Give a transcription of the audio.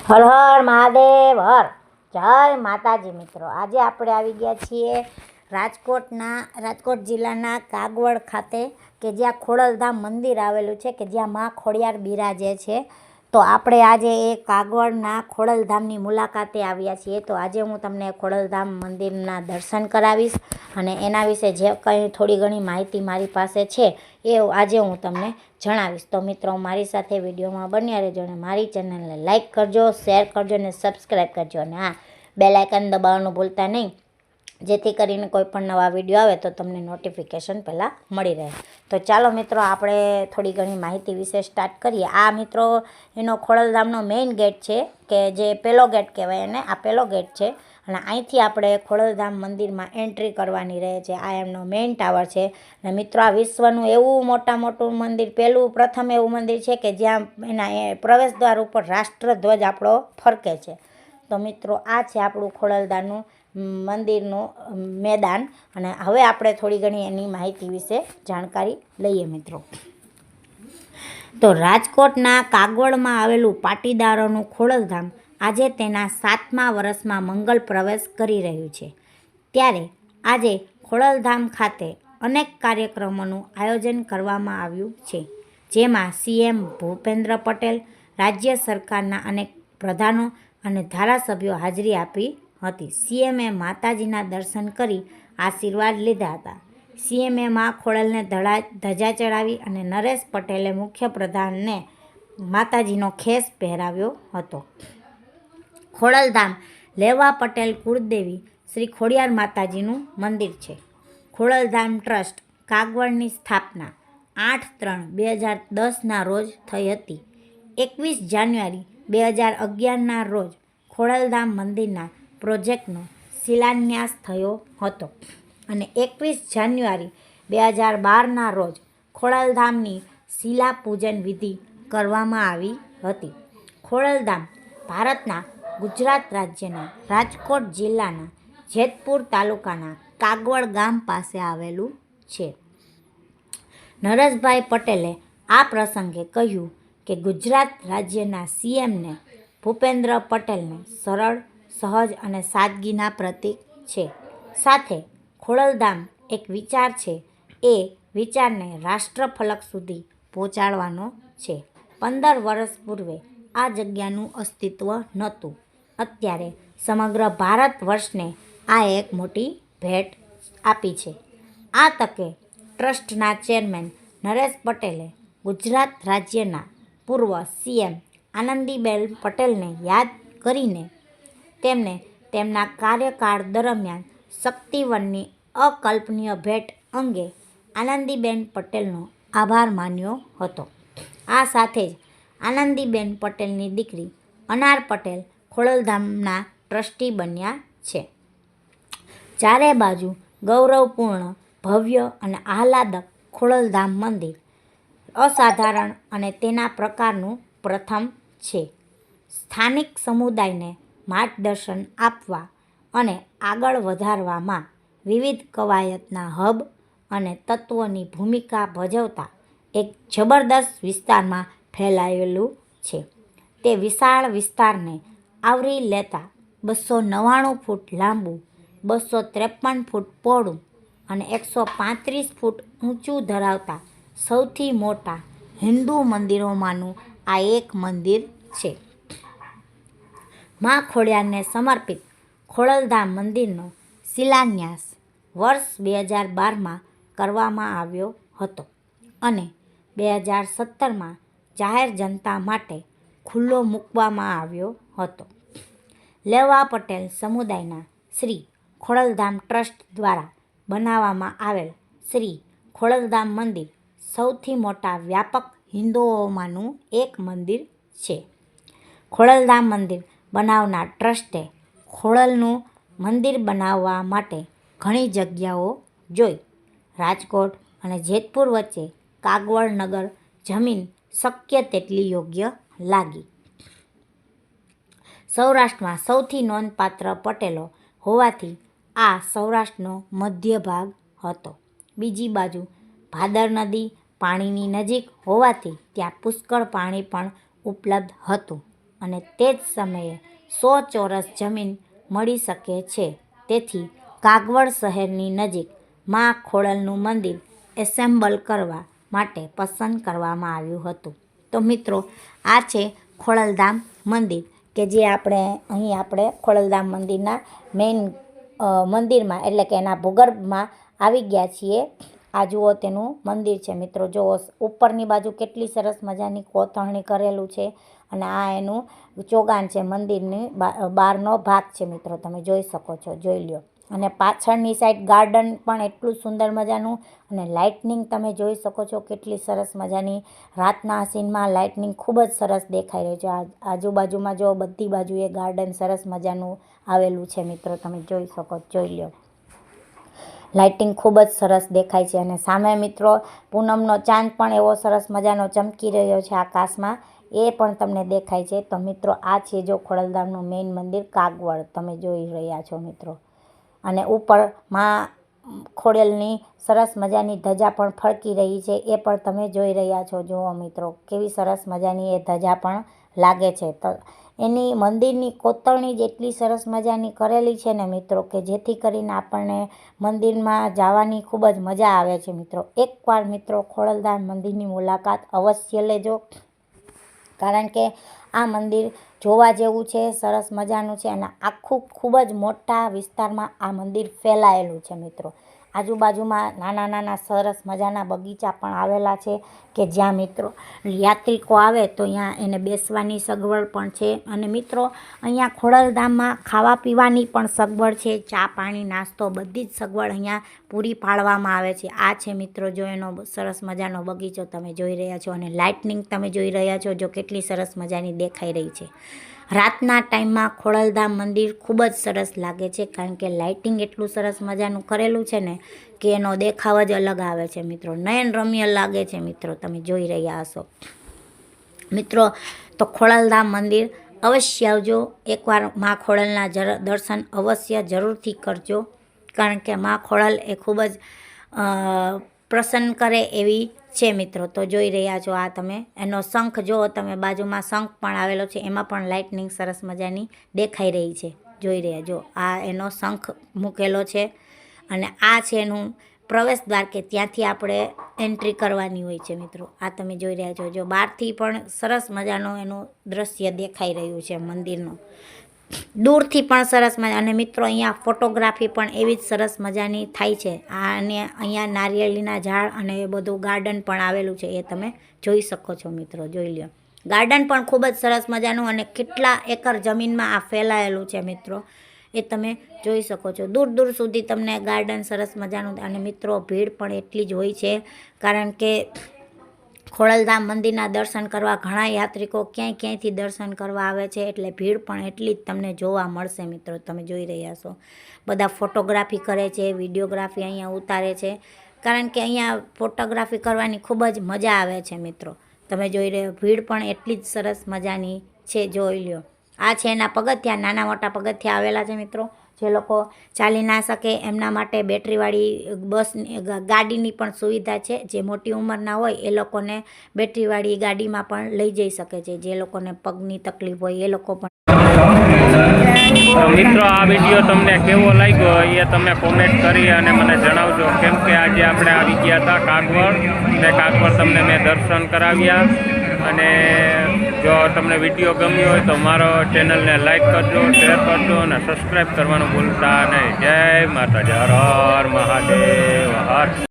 હર હર મહાદેવ હર જય માતાજી મિત્રો। આજે આપણે આવી ગયા છીએ રાજકોટ જિલ્લાના કાગવડ ખાતે કે જ્યાં ખોડલધામ મંદિર આવેલું છે કે જ્યાં માં ખોડિયાર બિરાજે છે। તો આપણે આજે એ કાગવડના ખોડલધામની મુલાકાતે આવ્યા છીએ। તો આજે હું તમને ખોડલધામ મંદિરના દર્શન કરાવીશ અને એના વિશે જે કંઈ થોડી ઘણી માહિતી મારી પાસે છે એ આજે હું તમને જણાવીશ। તો મિત્રો મારી સાથે વિડીયોમાં બન્યા રહેજો અને મારી ચેનલને લાઈક કરજો, શેર કરજો અને સબસ્ક્રાઈબ કરજો અને હા, બેલ આઇકન દબાવવાનું ભૂલતા નહીં, જેથી કરીને કોઈ પણ નવા વિડીયો આવે તો તમને નોટિફિકેશન પહેલાં મળી રહે। તો ચાલો મિત્રો આપણે થોડી ઘણી માહિતી વિશે સ્ટાર્ટ કરીએ। આ મિત્રો એનો ખોડલધામનો મેઇન ગેટ છે કે જે પહેલો ગેટ કહેવાય અને આ પહેલો ગેટ છે અને અહીંથી આપણે ખોડલધામ મંદિરમાં એન્ટ્રી કરવાની રહે છે। આ એમનો મેઇન ટાવર છે અને મિત્રો આ વિશ્વનું એવું મોટું મંદિર, પ્રથમ એવું મંદિર છે કે જ્યાં એના પ્રવેશદ્વાર ઉપર રાષ્ટ્રધ્વજ આપણો ફરકે છે। તો મિત્રો આ છે આપણું ખોડલધામનું મંદિરનું મેદાન અને હવે આપણે થોડી ઘણી એની માહિતી વિશે જાણકારી લઈએ મિત્રો। તો રાજકોટના કાગવડમાં આવેલું પાટીદારોનું ખોડલધામ આજે તેના 7મા વર્ષમાં મંગલ પ્રવેશ કરી રહ્યું છે। ત્યારે આજે ખોડલધામ ખાતે અનેક કાર્યક્રમોનું આયોજન કરવામાં આવ્યું છે, જેમાં સીએમ ભૂપેન્દ્ર પટેલ, રાજ્ય સરકારના અનેક પ્રધાનો અને ધારાસભ્યો હાજરી આપી હતી। સીએમએ માતાજીના દર્શન કરી આશીર્વાદ લીધા હતા। સીએમએ મા ખોડલને ધજા ચડાવી અને નરેશ પટેલે મુખ્ય પ્રધાનને માતાજીનો ખેસ પહેરાવ્યો હતો। ખોડલધામ લેવા પટેલ કુળદેવી શ્રી ખોડિયાર માતાજીનું મંદિર છે। ખોડલધામ ટ્રસ્ટ કાગવડની સ્થાપના 8/3/2010ના રોજ થઈ હતી। 21 જાન્યુઆરી 2011ના રોજ ખોડલધામ મંદિરના પ્રોજેક્ટનો શિલાન્યાસ થયો હતો અને 21 જાન્યુઆરી 2012ના રોજ ખોડલધામની શિલાપૂજન વિધિ કરવામાં આવી હતી। ખોડલધામ ભારતના ગુજરાત રાજ્યના રાજકોટ જિલ્લાના જેતપુર તાલુકાના કાગવડ ગામ પાસે આવેલું છે। નરેશભાઈ પટેલે આ પ્રસંગે કહ્યું કે ગુજરાત રાજ્યના સીએમને ભૂપેન્દ્ર પટેલને સરળ, સહજ અને સાદગીના પ્રતીક છે। સાથે ખોડલધામ એક વિચાર છે, એ વિચારને રાષ્ટ્રફલક સુધી પહોંચાડવાનો છે। 15 વર્ષ પૂર્વે આ જગ્યાનું અસ્તિત્વ નહોતું, અત્યારે સમગ્ર ભારત વર્ષને આ એક મોટી ભેટ આપી છે। આ તકે ટ્રસ્ટના ચેરમેન નરેશ પટેલે ગુજરાત રાજ્યના પૂર્વ સીએમ આનંદીબેન પટેલને યાદ કરીને તેમને તેમના કાર્યકાળ દરમિયાન શક્તિવનની અકલ્પનીય ભેટ અંગે આનંદીબેન પટેલનો આભાર માન્યો હતો। આ સાથે જ આનંદીબેન પટેલની દીકરી અનાર પટેલ ખોડલધામના ટ્રસ્ટી બન્યા છે। ચારે બાજુ ગૌરવપૂર્ણ, ભવ્ય અને આહલાદક ખોડલધામ મંદિર અસાધારણ અને તેના પ્રકારનું પ્રથમ છે। સ્થાનિક સમુદાયને માર્ગદર્શન આપવા અને આગળ વધારવામાં વિવિધ કવાયતના હબ અને તત્વોની ભૂમિકા ભજવતા એક જબરદસ્ત વિસ્તારમાં ફેલાયેલું છે। તે વિશાળ વિસ્તારને આવરી લેતા 299 ફૂટ લાંબુ, 253 ફૂટ પહોળું અને 135 ફૂટ ઊંચું ધરાવતા સૌથી મોટા હિન્દુ મંદિરોમાંનું આ એક મંદિર છે। મા ખોડિયારને સમર્પિત ખોડલધામ મંદિરનો શિલાન્યાસ વર્ષ 2012માં કરવામાં આવ્યો હતો અને 2017માં જાહેર જનતા માટે ખુલ્લો મૂકવામાં આવ્યો હતો। લેવા પટેલ સમુદાયના શ્રી ખોડલધામ ટ્રસ્ટ દ્વારા બનાવવામાં આવેલ શ્રી ખોડલધામ મંદિર સૌથી મોટા વ્યાપક હિન્દુઓમાંનું એક મંદિર છે। ખોડલધામ મંદિર બનાવનાર ટ્રસ્ટે ખોડલનું મંદિર બનાવવા માટે ઘણી જગ્યાઓ જોઈ। રાજકોટ અને જેતપુર વચ્ચે કાગવડ નગર જમીન શક્ય તેટલી યોગ્ય લાગી। સૌરાષ્ટ્રમાં સૌથી નોંધપાત્ર પટેલો હોવાથી આ સૌરાષ્ટ્રનો મધ્ય ભાગ હતો। બીજી બાજુ ભાદર નદી પાણીની નજીક હોવાથી ત્યાં પુષ્કળ પાણી પણ ઉપલબ્ધ હતું અને તે જ સમયે 100 ચોરસ જમીન મળી શકે છે. તેથી કાગવડ શહેરની નજીક મા ખોડલનું મંદિર એસેમ્બલ કરવા માટે પસંદ કરવામાં આવ્યું હતું. તો મિત્રો, આ છે ખોડલધામ મંદિર કે જે આપણે ખોડલધામ મંદિરના મેઇન મંદિરમાં એટલે કે એના ભૂગર્ભમાં આવી ગયા છીએ. આ જુઓ તેનું મંદિર છે મિત્રો. જુઓ ઉપરની બાજુ કેટલી સરસ મજાની કોતરણી કરેલું છે અને આ એનું ચોગાન છે, મંદિરની બહારનો ભાગ છે મિત્રો. તમે જોઈ શકો છો, જોઈ લ્યો. અને પાછળની સાઈડ ગાર્ડન પણ એટલું સુંદર મજાનું અને લાઇટનિંગ તમે જોઈ શકો છો કેટલી સરસ મજાની. રાતના સીનમાં લાઇટનિંગ ખૂબ જ સરસ દેખાઈ રહ્યું છે. આજુબાજુમાં જો બધી બાજુએ ગાર્ડન સરસ મજાનું આવેલું છે મિત્રો. તમે જોઈ શકો, જોઈ લ્યો. લાઇટિંગ ખૂબ જ સરસ દેખાય છે અને સામે મિત્રો પૂનમનો ચાંદ પણ એવો સરસ મજાનો ચમકી રહ્યો છે આકાશમાં, એ પણ તમને દેખાય છે. તો મિત્રો, આ છે જો ખોડલધામનું મેઇન મંદિર કાગવડ, તમે જોઈ રહ્યા છો મિત્રો. અને ઉપર માં ખોડલની સરસ મજાની ધજા પણ ફરકી રહી છે, એ પણ તમે જોઈ રહ્યા છો. જુઓ મિત્રો, કેવી સરસ મજાની એ ધજા પણ લાગે છે. તો એની મંદિરની કોતરણી જ એટલી સરસ મજાની કરેલી છે ને મિત્રો, કે જેથી કરીને આપણને મંદિરમાં જવાની ખૂબ જ મજા આવે છે મિત્રો. એકવાર મિત્રો ખોડલધામ મંદિરની મુલાકાત અવશ્ય લેજો, કારણ કે આ મંદિર જોવા જેવું છે, સરસ મજાનું છે અને આખું ખૂબ જ મોટા વિસ્તારમાં આ મંદિર ફેલાયેલું છે મિત્રો. આજુબાજુમાં નાના નાના સરસ મજાના બગીચા પણ આવેલા છે કે જ્યાં મિત્રો યાત્રિકો આવે તો ત્યાં એને બેસવાની સગવડ પણ છે. અને મિત્રો, અહીંયા ખોડલધામમાં ખાવા પીવાની પણ સગવડ છે. ચા, પાણી, નાસ્તો બધી જ સગવડ અહીંયા પૂરી પાડવામાં આવે છે. આ છે મિત્રો જો એનો સરસ મજાનો બગીચો તમે જોઈ રહ્યા છો અને લાઇટનિંગ તમે જોઈ રહ્યા છો જો કેટલી સરસ મજાની દેખાઈ રહી છે. રાતના ટાઈમમાં ખોડલધામ મંદિર ખૂબ જ સરસ લાગે છે, કારણ કે લાઇટિંગ એટલું સરસ મજાનું કરેલું છે ને કે એનો દેખાવ જ અલગ આવે છે મિત્રો. નયનરમ્ય લાગે છે મિત્રો, તમે જોઈ રહ્યા હશો મિત્રો. તો ખોડલધામ મંદિર અવશ્ય આવજો. એકવાર મા ખોડલના દર્શન અવશ્ય જરૂરથી કરજો, કારણ કે મા ખોડલ એ ખૂબ જ પ્રસન્ન કરે એવી છે મિત્રો. તો જોઈ રહ્યા છો આ તમે એનો શંખ જુઓ, તમે બાજુમાં શંખ પણ આવેલો છે, એમાં પણ લાઇટનિંગ સરસ મજાની દેખાઈ રહી છે. જોઈ રહ્યા જો આ એનો શંખ મૂકેલો છે અને આ છે એનું પ્રવેશ દ્વાર કે ત્યાંથી આપણે એન્ટ્રી કરવાની હોય છે મિત્રો. આ તમે જોઈ રહ્યા છો, જો બહારથી પણ સરસ મજાનું એનું દ્રશ્ય દેખાઈ રહ્યું છે મંદિરનું, દૂરથી પણ સરસ મજા. અને મિત્રો અહીંયા ફોટોગ્રાફી પણ એવી જ સરસ મજાની થાય છે. અને અહીંયા નારિયેળીના ઝાડ અને એ બધું ગાર્ડન પણ આવેલું છે, એ તમે જોઈ શકો છો મિત્રો. જોઈ લો, ગાર્ડન પણ ખૂબ જ સરસ મજાનું અને કેટલા એકર જમીનમાં આ ફેલાયેલું છે મિત્રો, એ તમે જોઈ શકો છો. દૂર દૂર સુધી તમને ગાર્ડન સરસ મજાનું. અને મિત્રો ભીડ પણ એટલી જ હોય છે, કારણ કે ખોડલધામ મંદિરના દર્શન કરવા ઘણા યાત્રિકો ક્યાંયથી દર્શન કરવા આવે છે, એટલે ભીડ પણ એટલી જ તમને જોવા મળશે મિત્રો. તમે જોઈ રહ્યા છો બધા ફોટોગ્રાફી કરે છે, વિડીયોગ્રાફી અહીંયા ઉતારે છે, કારણ કે અહીંયા ફોટોગ્રાફી કરવાની ખૂબ જ મજા આવે છે મિત્રો. તમે જોઈ રહ્યો, ભીડ પણ એટલી જ સરસ મજાની છે. જોઈ લ્યો, આ છે એના પગથિયા, નાના મોટા પગથિયા આવેલા છે મિત્રો. જે લોકો ચાલી ના શકે એમના માટે બેટરીવાળી ગાડીની પણ સુવિધા છે. જે મોટી ઉંમરના હોય એ લોકોને બેટરીવાળી ગાડીમાં પણ લઈ જઈ શકે છે. જે લોકોને પગની તકલીફ હોય એ લોકો પણ. મિત્રો, આ વિડીયો તમને કેવો લાગ્યો એ તમે કોમેન્ટ કરી અને મને જણાવજો, કેમ કે આજે આપણે આવી ગયા હતા કાગવડ ને કાગવડ તમને મેં દર્શન કરાવ્યા. અને જો તમને વિડીયો ગમ્યો હોય તો મારો ચેનલને લાઈક કરજો, શેર કરજો અને સબસ્ક્રાઈબ કરવાનું ભૂલતા નહીં. જય માતાજી, હર હર મહાદેવ, હર.